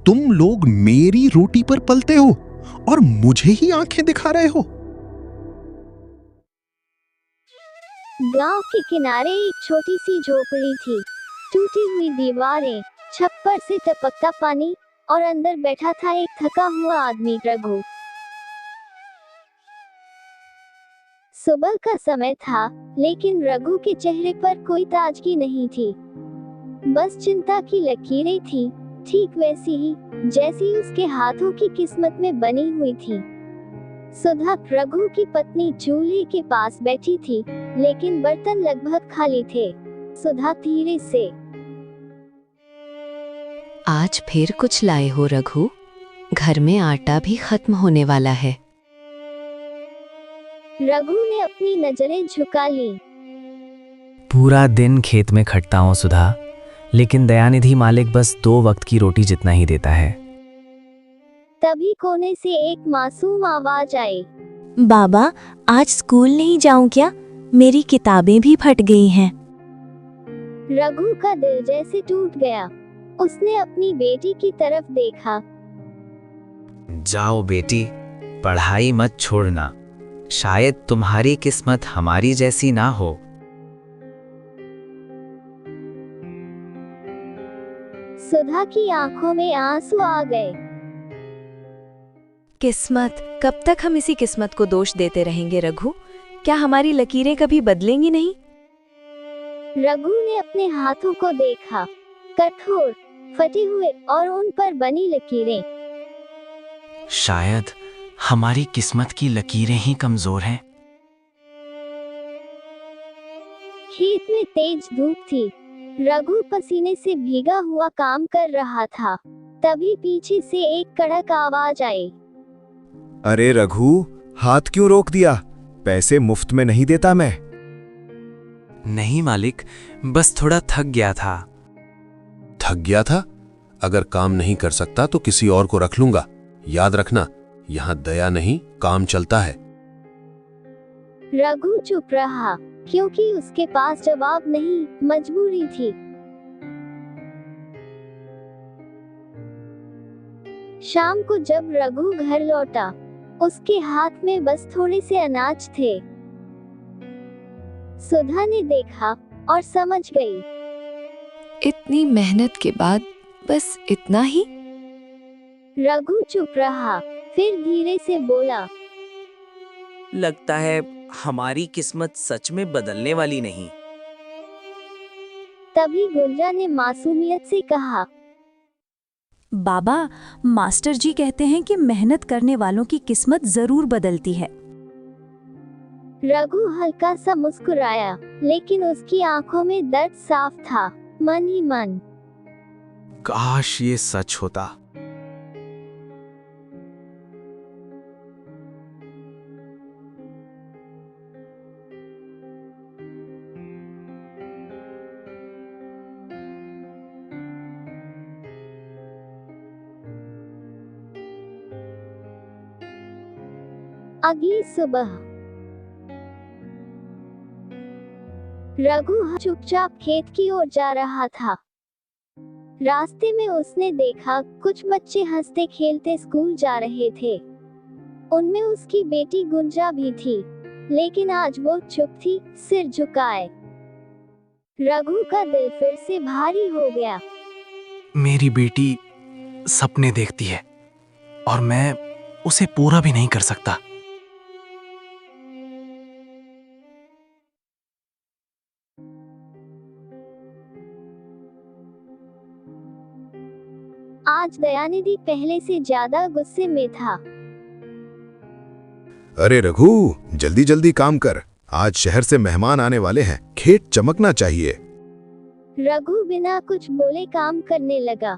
तुम लोग मेरी रोटी पर पलते हो और मुझे ही आंखें दिखा रहे हो। गांव के किनारे एक छोटी सी झोपड़ी थी। टूटी हुई दीवारें, छप्पर से टपकता पानी और अंदर बैठा था एक थका हुआ आदमी, रघु। सुबह का समय था, लेकिन रघु के चेहरे पर कोई ताजगी नहीं थी। बस चिंता की लकीरें थी, ठीक वैसी ही जैसी उसके हाथों की किस्मत में बनी हुई थी। सुधा, रघु की पत्नी, चूल्हे के पास बैठी थी, लेकिन बर्तन लगभग खाली थे। सुधा धीरे से, आज फिर कुछ लाए हो रघु? घर में आटा भी खत्म होने वाला है। रघु ने अपनी नजरें झुका ली। पूरा दिन खेत में खटता हूँ सुधा, लेकिन दयानिधि मालिक बस 2 वक्त की रोटी जितना ही देता है। तभी कोने से एक मासूम आवाज आई। बाबा, आज स्कूल नहीं जाऊं क्या? मेरी किताबें भी फट गई हैं। रघु का दिल जैसे टूट गया। उसने अपनी बेटी की तरफ देखा। जाओ बेटी, पढ़ाई मत छोड़ना। शायद तुम्हारी किस्मत हमारी जैसी ना हो। सुधा की आंखों में आंसू आ गए। किस्मत, कब तक हम इसी किस्मत को दोष देते रहेंगे रघु? क्या हमारी लकीरें कभी बदलेंगी नहीं? रघु ने अपने हाथों को देखा, कठोर, फटे हुए और उन पर बनी लकीरें। शायद हमारी किस्मत की लकीरें ही कमजोर हैं। खेत में तेज धूप थी। रघु पसीने से भीगा हुआ काम कर रहा था। तभी पीछे से एक कड़क आवाज आई। अरे रघु, हाथ क्यों रोक दिया? पैसे मुफ्त में नहीं देता मैं। नहीं मालिक, बस थोड़ा थक गया था। थक गया था? अगर काम नहीं कर सकता तो किसी और को रख लूंगा। याद रखना, यहाँ दया नहीं, काम चलता है। रघु चुप रहा, क्योंकि उसके पास जवाब नहीं, मजबूरी थी। शाम को जब रघु घर लौटा, उसके हाथ में बस थोड़े से अनाज थे। सुधा ने देखा और समझ गई। इतनी मेहनत के बाद बस इतना ही? रघु चुप रहा, फिर धीरे से बोला। लगता है हमारी किस्मत सच में बदलने वाली नहीं। तभी गुंजा ने मासूमियत से कहा। बाबा, मास्टर जी कहते हैं कि मेहनत करने वालों की किस्मत जरूर बदलती है। रघु हल्का सा मुस्कुराया, लेकिन उसकी आंखों में दर्द साफ था, मन ही मन। काश ये सच होता। अगली सुबह रघु चुपचाप खेत की ओर जा रहा था। रास्ते में उसने देखा कुछ बच्चे हंसते खेलते स्कूल जा रहे थे। उनमें उसकी बेटी गुंजा भी थी, लेकिन आज वो चुप थी, सिर झुकाए। रघु का दिल फिर से भारी हो गया। मेरी बेटी सपने देखती है और मैं उसे पूरा भी नहीं कर सकता। आज दयानिधि पहले से ज्यादा गुस्से में था। अरे रघु, जल्दी जल्दी काम कर। आज शहर से मेहमान आने वाले हैं, खेत चमकना चाहिए। रघु बिना कुछ बोले काम करने लगा।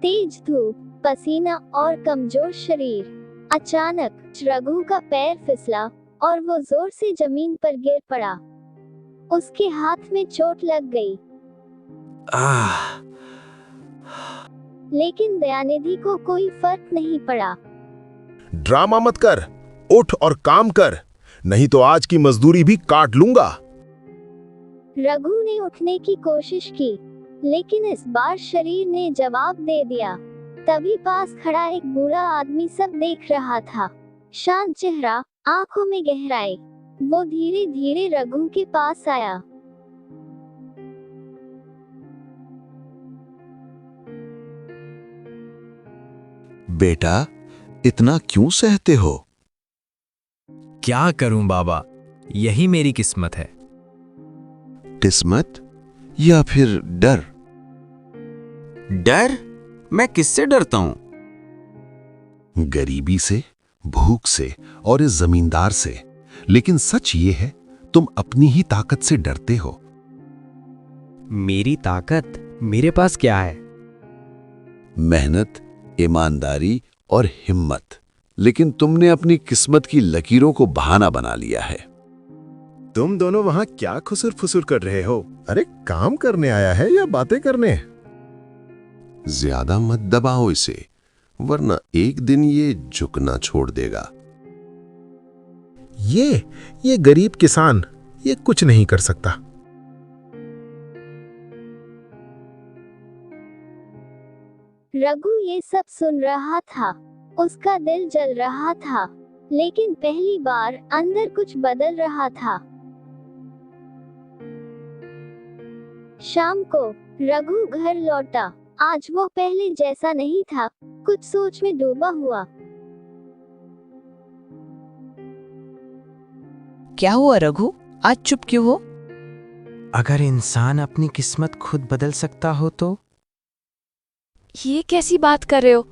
तेज धूप, पसीना और कमजोर शरीर। अचानक रघु का पैर फिसला और वो जोर से जमीन पर गिर पड़ा। उसके हाथ में चोट लग गई। लेकिन दयानिधि को कोई फर्क नहीं पड़ा। ड्रामा मत कर, उठ और काम कर, नहीं तो आज की मजदूरी भी काट लूंगा। रघु ने उठने की कोशिश की, लेकिन इस बार शरीर ने जवाब दे दिया। तभी पास खड़ा एक बूढ़ा आदमी सब देख रहा था। शांत चेहरा, आंखों में गहराई। वो धीरे धीरे रघु के पास आया। बेटा, इतना क्यों सहते हो? क्या करूं बाबा, यही मेरी किस्मत है। किस्मत या फिर डर? डर? मैं किससे डरता हूं? गरीबी से, भूख से और इस जमींदार से। लेकिन सच ये है, तुम अपनी ही ताकत से डरते हो। मेरी ताकत मेरे पास क्या है? मेहनत, ईमानदारी और हिम्मत। लेकिन तुमने अपनी किस्मत की लकीरों को बहाना बना लिया है। तुम दोनों वहां क्या खुसुर फुसुर कर रहे हो? अरे काम करने आया है या बातें करने? ज्यादा मत दबाओ इसे, वरना एक दिन ये झुकना छोड़ देगा। ये गरीब किसान, ये कुछ नहीं कर सकता। रघु ये सब सुन रहा था। उसका दिल जल रहा था, लेकिन पहली बार अंदर कुछ बदल रहा था। शाम को रघु घर लौटा। आज वो पहले जैसा नहीं था, कुछ सोच में डूबा हुआ। क्या हुआ रघु, आज चुप क्यों हो? अगर इंसान अपनी किस्मत खुद बदल सकता हो तो? ये कैसी बात कर रहे हो?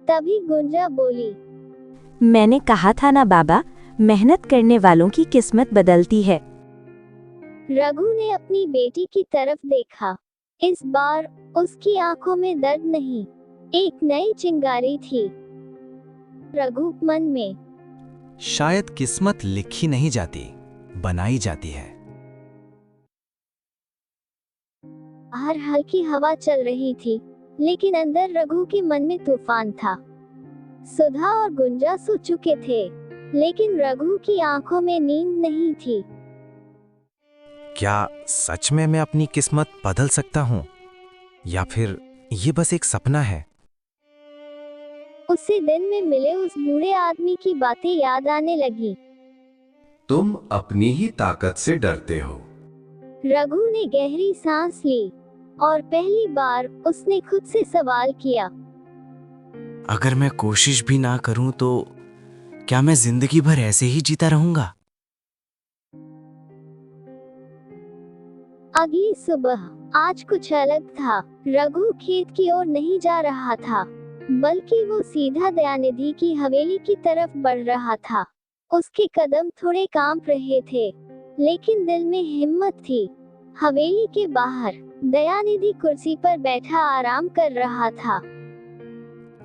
तभी गुंजा बोली, मैंने कहा था ना बाबा, मेहनत करने वालों की किस्मत बदलती है। रघु ने अपनी बेटी की तरफ देखा। इस बार उसकी आंखों में दर्द नहीं, एक नई चिंगारी थी। रघु मन में, शायद किस्मत लिखी नहीं जाती, बनाई जाती है। बाहर हल्की हवा चल रही थी, लेकिन अंदर रघु के मन में तूफान था। सुधा और गुंजा सो चुके थे, लेकिन रघु की आंखों में नींद नहीं थी। क्या सच में मैं अपनी किस्मत बदल सकता हूं, या फिर ये बस एक सपना है? उसी दिन में मिले उस बूढ़े आदमी की बातें याद आने लगी। तुम अपनी ही ताकत से डरते हो। रघु ने गहरी सांस ली और पहली बार उसने खुद से सवाल किया, अगर मैं कोशिश भी ना करूं तो क्या मैं जिंदगी भर ऐसे ही जीता रहूंगा? अगली सुबह आज कुछ अलग था। रघु खेत की ओर नहीं जा रहा था, बल्कि वो सीधा दयानिधि की हवेली की तरफ बढ़ रहा था। उसके कदम थोड़े कांप रहे थे, लेकिन दिल में हिम्मत थी। हवेली के बाहर दयानिधि कुर्सी पर बैठा आराम कर रहा था।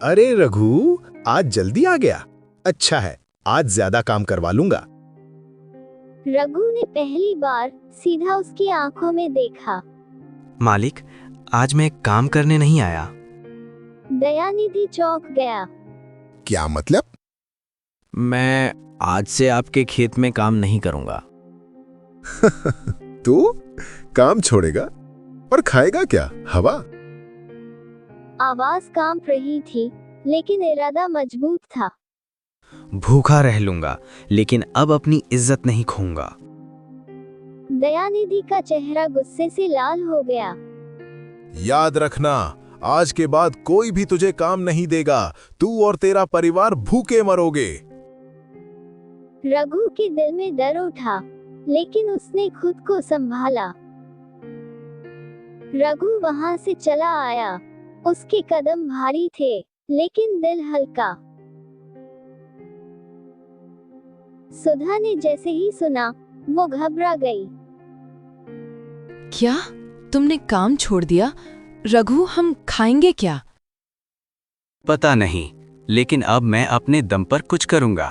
अरे रघु, आज जल्दी आ गया। अच्छा है, आज ज्यादा काम करवा लूंगा। रघु ने पहली बार सीधा उसकी आंखों में देखा। मालिक, आज मैं काम करने नहीं आया। दयानिधि चौंक गया। क्या मतलब? मैं आज से आपके खेत में काम नहीं करूंगा। तू काम छोड़ेगा और खाएगा क्या? हवा? आवाज कांप रही थी, लेकिन इरादा मजबूत था। भूखा रह लूंगा, लेकिन अब अपनी इज्जत नहीं खोऊंगा। दयानिधि का चेहरा गुस्से से लाल हो गया। याद रखना, आज के बाद कोई भी तुझे काम नहीं देगा। तू और तेरा परिवार भूखे मरोगे। रघु के दिल में डर उठा, लेकिन उसने खुद को संभाला। रघु वहां से चला आया। उसके कदम भारी थे, लेकिन दिल हल्का। सुधा ने जैसे ही सुना, वो घबरा गई। क्या तुमने काम छोड़ दिया? रघु, हम खाएंगे क्या? पता नहीं, लेकिन अब मैं अपने दम पर कुछ करूंगा।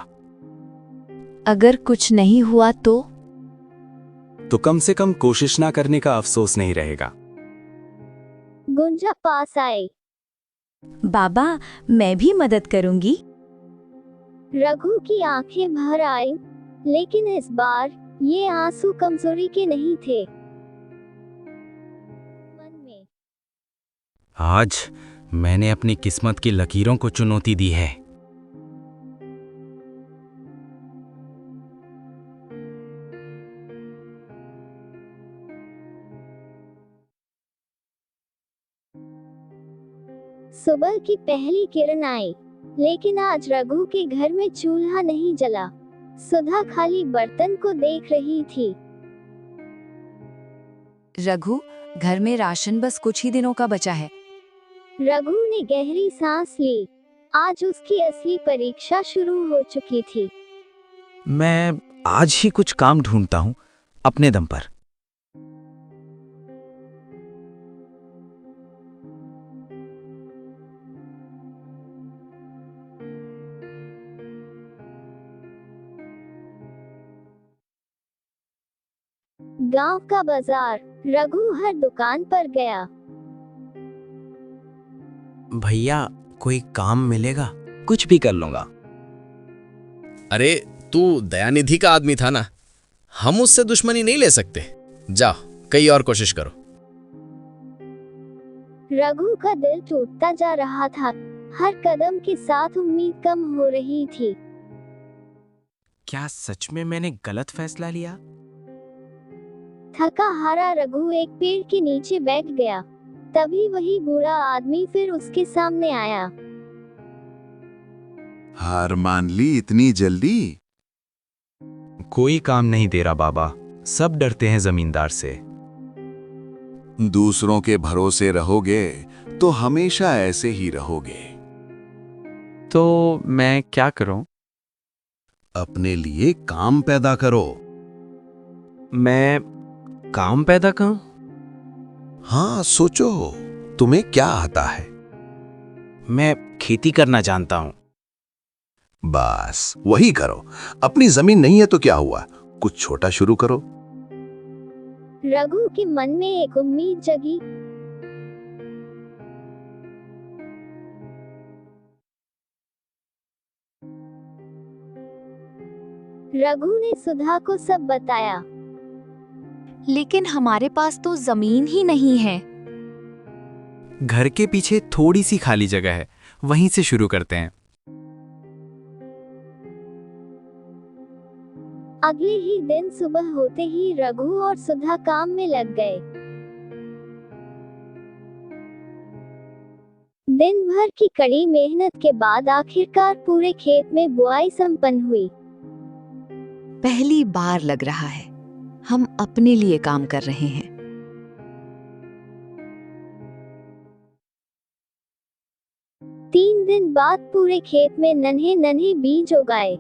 अगर कुछ नहीं हुआ तो कम से कम कोशिश ना करने का अफसोस नहीं रहेगा। गुंजा पास आई। बाबा, मैं भी मदद करूंगी। रघु की आंखें भर आई, लेकिन इस बार ये आंसू कमजोरी के नहीं थे। मन में, आज मैंने अपनी किस्मत की लकीरों को चुनौती दी है। सुबह की पहली किरण आई, लेकिन आज रघु के घर में चूल्हा नहीं जला। सुधा खाली बर्तन को देख रही थी। रघु, घर में राशन बस कुछ ही दिनों का बचा है। रघु ने गहरी सांस ली। आज उसकी असली परीक्षा शुरू हो चुकी थी। मैं आज ही कुछ काम ढूंढता हूं अपने दम पर। गांव का बाजार। रघु हर दुकान पर गया। भैया, कोई काम मिलेगा? कुछ भी कर लूंगा। अरे तू दयानिधि का आदमी था ना, हम उससे दुश्मनी नहीं ले सकते। जाओ, कई और कोशिश करो। रघु का दिल टूटता जा रहा था। हर कदम के साथ उम्मीद कम हो रही थी। क्या सच में मैंने गलत फैसला लिया? थका हारा रघु एक पेड़ के नीचे बैठ गया। तभी वही बूढ़ा आदमी फिर उसके सामने आया। हार मान ली इतनी जल्दी? कोई काम नहीं दे रहा बाबा, सब डरते हैं जमींदार से। दूसरों के भरोसे रहोगे तो हमेशा ऐसे ही रहोगे। तो मैं क्या करूं? अपने लिए काम पैदा करो। मैं काम पैदा करूं? हाँ, सोचो तुम्हें क्या आता है। मैं खेती करना जानता हूं। बस वही करो। अपनी जमीन नहीं है तो क्या हुआ, कुछ छोटा शुरू करो। रघु के मन में एक उम्मीद जगी। रघु ने सुधा को सब बताया। लेकिन हमारे पास तो जमीन ही नहीं है। घर के पीछे थोड़ी सी खाली जगह है, वहीं से शुरू करते हैं। अगले ही दिन सुबह होते ही रघु और सुधा काम में लग गए। दिन भर की कड़ी मेहनत के बाद आखिरकार पूरे खेत में बुआई संपन्न हुई। पहली बार लग रहा है हम अपने लिए काम कर रहे हैं। तीन दिन बाद पूरे खेत में नन्हे नन्हे बीज उगाए।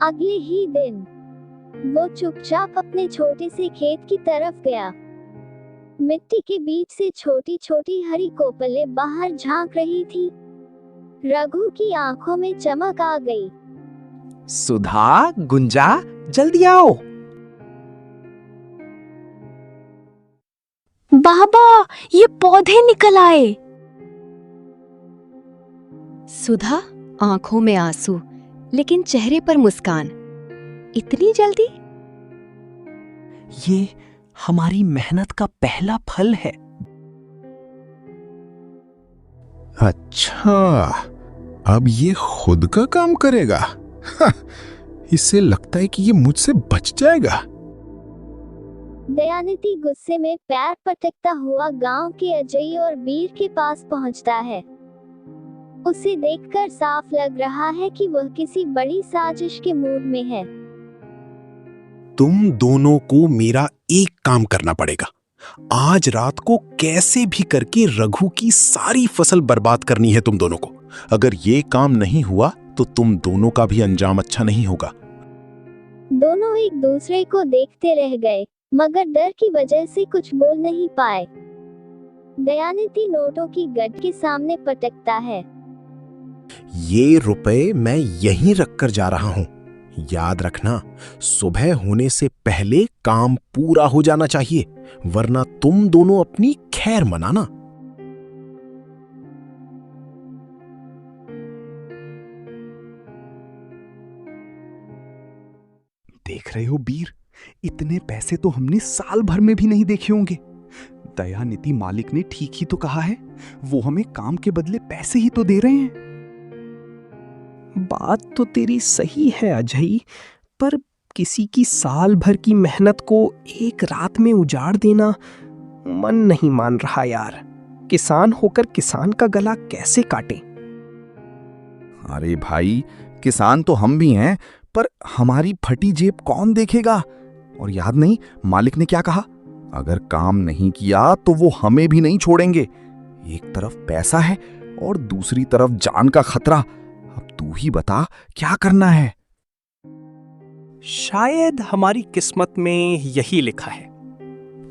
अगले ही दिन वो चुपचाप अपने छोटे से खेत की तरफ गया। मिट्टी के बीच से छोटी छोटी हरी कोपलें बाहर झांक रही थी। रघु की आंखों में चमक आ गई। सुधा, गुंजा, जल्दी आओ। बाबा, ये पौधे निकल आए। सुधा, आंखों में आंसू लेकिन चेहरे पर मुस्कान। इतनी जल्दी? ये हमारी मेहनत का पहला फल है। अच्छा, अब ये खुद का काम करेगा। इससे लगता है कि ये मुझसे बच जाएगा। दयानिधि गुस्से में पैर पटकता हुआ गांव के अजय और वीर के पास पहुंचता है। उसे देखकर साफ लग रहा है कि वह किसी बड़ी साजिश के मूड में है। तुम दोनों को मेरा एक काम करना पड़ेगा। आज रात को कैसे भी करके रघु की सारी फसल बर्बाद करनी है तुम दोनों को। अगर ये काम नहीं हुआ तो तुम दोनों का भी अंजाम अच्छा नहीं होगा। दोनों एक दूसरे को देखते रह गए, मगर डर की वजह से कुछ बोल नहीं पाए। दयानिधि नोटों की गड्ढ के सामने पटकता है। ये रुपए मैं यहीं रखकर जा रहा हूं। याद रखना, सुबह होने से पहले काम पूरा हो जाना चाहिए, वरना तुम दोनों अपनी खैर मनाना। देख रहे हो वीर, इतने पैसे तो हमने साल भर में भी नहीं देखे होंगे। दयानिधि मालिक ने ठीक ही तो कहा है, वो हमें काम के बदले पैसे ही तो दे रहे हैं। बात तो तेरी सही है अजय, पर किसी की साल भर की मेहनत को एक रात में उजाड़ देना मन नहीं मान रहा यार। किसान होकर किसान का गला कैसे काटे? अरे भाई, किसान तो हम भी हैं, पर हमारी फटी जेब कौन देखेगा? और याद नहीं मालिक ने क्या कहा, अगर काम नहीं किया तो वो हमें भी नहीं छोड़ेंगे। एक तरफ पैसा है और दूसरी तरफ जान का खतरा। अब तू ही बता क्या करना है। शायद हमारी किस्मत में यही लिखा है।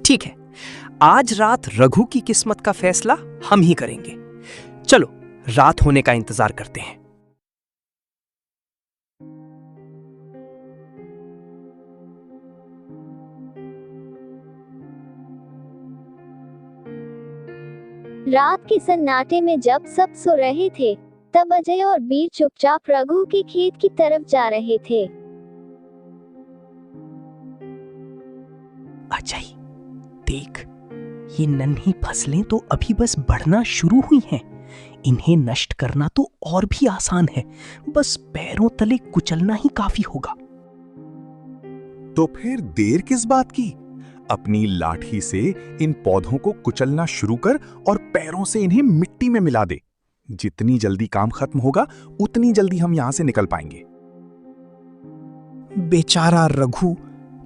ठीक है, आज रात रघु की किस्मत का फैसला हम ही करेंगे। चलो रात होने का इंतजार करते हैं। रात के सन्नाटे में जब सब सो रहे थे, तब अजय और वीर चुपचाप रघु के खेत की तरफ जा रहे थे। अजय देख, ये नन्ही फसलें तो अभी बस बढ़ना शुरू हुई हैं। इन्हें नष्ट करना तो और भी आसान है, बस पैरों तले कुचलना ही काफी होगा। तो फिर देर किस बात की? अपनी लाठी से इन पौधों को कुचलना शुरू कर और पैरों से इन्हें मिट्टी में मिला दे। जितनी जल्दी काम खत्म होगा उतनी जल्दी हम यहां से निकल पाएंगे। बेचारा रघु,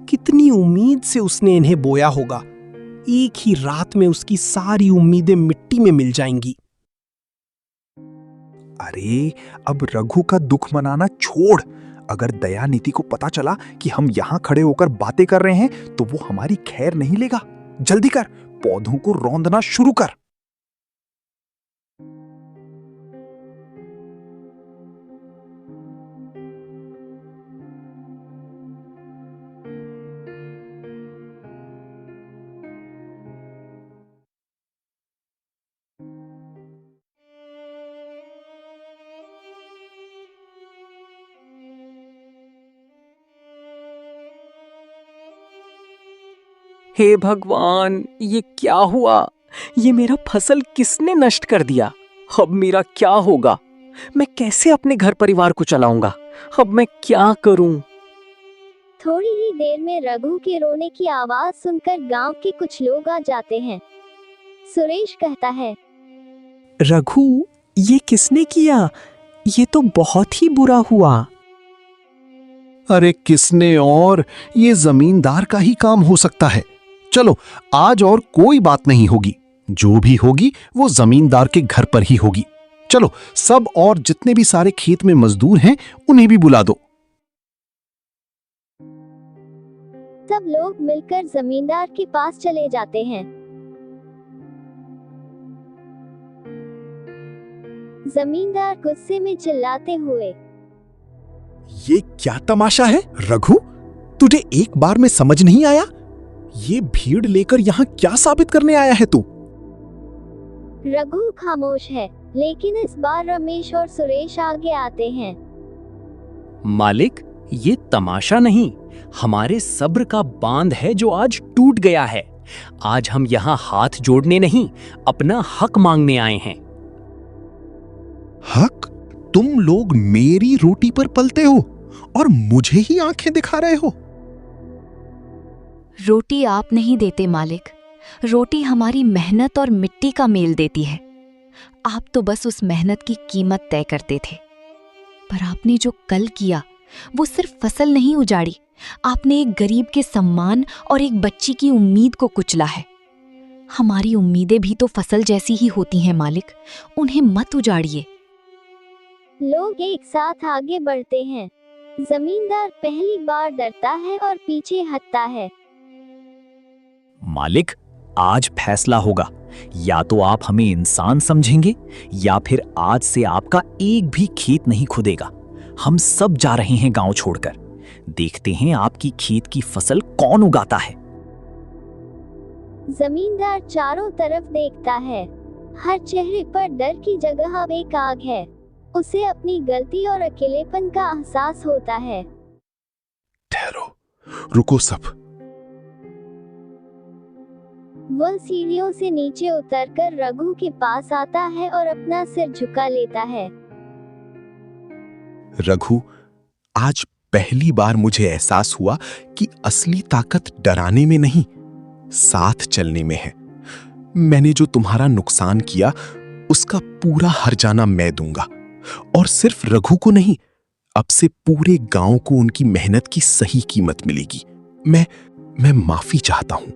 कितनी उम्मीद से उसने इन्हें बोया होगा। एक ही रात में उसकी सारी उम्मीदें मिट्टी में मिल जाएंगी। अरे अब रघु का दुख मनाना छोड़। अगर दयानिधि को पता चला कि हम यहां खड़े होकर बातें कर रहे हैं तो वो हमारी खैर नहीं लेगा। जल्दी कर, पौधों को रौंदना शुरू कर। हे भगवान, ये क्या हुआ? ये मेरा फसल किसने नष्ट कर दिया? अब मेरा क्या होगा? मैं कैसे अपने घर परिवार को चलाऊंगा? अब मैं क्या करूं? थोड़ी ही देर में रघु के रोने की आवाज सुनकर गांव के कुछ लोग आ जाते हैं। सुरेश कहता है, रघु, ये किसने किया? ये तो बहुत ही बुरा हुआ। अरे किसने और? ये जमींदार का ही काम हो सकता है। चलो आज और कोई बात नहीं होगी, जो भी होगी वो जमींदार के घर पर ही होगी। चलो सब और जितने भी सारे खेत में मजदूर हैं उन्हें भी बुला दो। सब लोग मिलकर जमींदार के पास चले जाते हैं। जमींदार गुस्से में चिल्लाते हुए, ये क्या तमाशा है रघु? तुझे एक बार में समझ नहीं आया? ये भीड़ लेकर यहाँ क्या साबित करने आया है तू? रघु खामोश है, लेकिन इस बार रमेश और सुरेश आगे आते हैं। मालिक, ये तमाशा नहीं, हमारे सब्र का बांध है जो आज टूट गया है। आज हम यहाँ हाथ जोड़ने नहीं, अपना हक मांगने आए हैं। हक? तुम लोग मेरी रोटी पर पलते हो और मुझे ही आंखें दिखा रहे हो? रोटी आप नहीं देते मालिक, रोटी हमारी मेहनत और मिट्टी का मेल देती है। आप तो बस उस मेहनत की कीमत तय करते थे, पर आपने जो कल किया वो सिर्फ फसल नहीं उजाड़ी, आपने एक गरीब के सम्मान और एक बच्ची की उम्मीद को कुचला है। हमारी उम्मीदें भी तो फसल जैसी ही होती हैं मालिक, उन्हें मत उजाड़िए। लोग एक साथ आगे बढ़ते हैं। जमींदार पहली बार डरता है और पीछे हटता है। मालिक, आज फैसला होगा। या तो आप हमें इंसान समझेंगे या फिर आज से आपका एक भी खेत नहीं खुदेगा। हम सब जा रहे हैं गांव छोड़कर। देखते हैं आपकी खेत की फसल कौन उगाता है। जमींदार चारों तरफ देखता है। हर चेहरे पर डर की जगह अब एक आग है। उसे अपनी गलती और अकेलेपन का एहसास होता है। ठहरो, रुको सब। वह सीढ़ियों से नीचे उतरकर रघु के पास आता है और अपना सिर झुका लेता है। रघु, आज पहली बार मुझे एहसास हुआ कि असली ताकत डराने में नहीं, साथ चलने में है। मैंने जो तुम्हारा नुकसान किया उसका पूरा हर्जाना मैं दूंगा, और सिर्फ रघु को नहीं, अब से पूरे गांव को उनकी मेहनत की सही कीमत मिलेगी। मैं माफी चाहता हूं।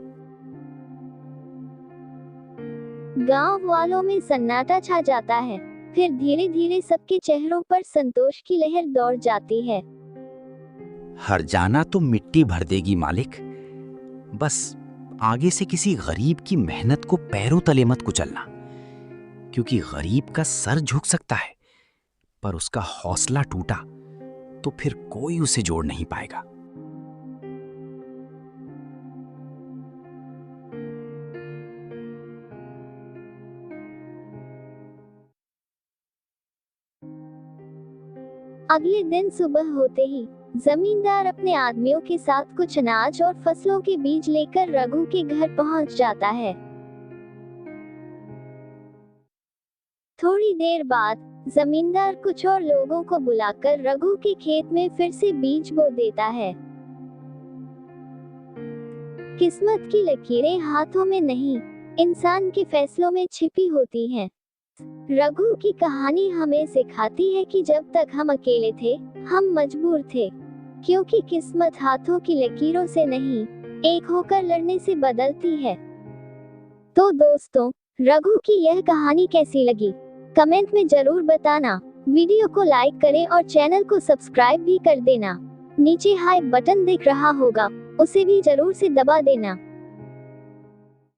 गांव वालों में सन्नाटा छा जाता है। फिर धीरे धीरे सबके चेहरों पर संतोष की लहर दौड़ जाती है। हर्जाना तो मिट्टी भर देगी मालिक, बस आगे से किसी गरीब की मेहनत को पैरों तले मत कुचलना, क्योंकि गरीब का सर झुक सकता है पर उसका हौसला टूटा तो फिर कोई उसे जोड़ नहीं पाएगा। अगले दिन सुबह होते ही जमींदार अपने आदमियों के साथ कुछ अनाज और फसलों के बीज लेकर रघु के घर पहुंच जाता है। थोड़ी देर बाद जमींदार कुछ और लोगों को बुलाकर रघु के खेत में फिर से बीज बो देता है। किस्मत की लकीरें हाथों में नहीं, इंसान के फैसलों में छिपी होती हैं। रघु की कहानी हमें सिखाती है कि जब तक हम अकेले थे, हम मजबूर थे, क्योंकि किस्मत हाथों की लकीरों से नहीं, एक होकर लड़ने से बदलती है। तो दोस्तों, रघु की यह कहानी कैसी लगी? कमेंट में जरूर बताना। वीडियो को लाइक करें और चैनल को सब्सक्राइब भी कर देना। नीचे हाई बटन दिख रहा होगा, उसे भी जरूर से दबा देना।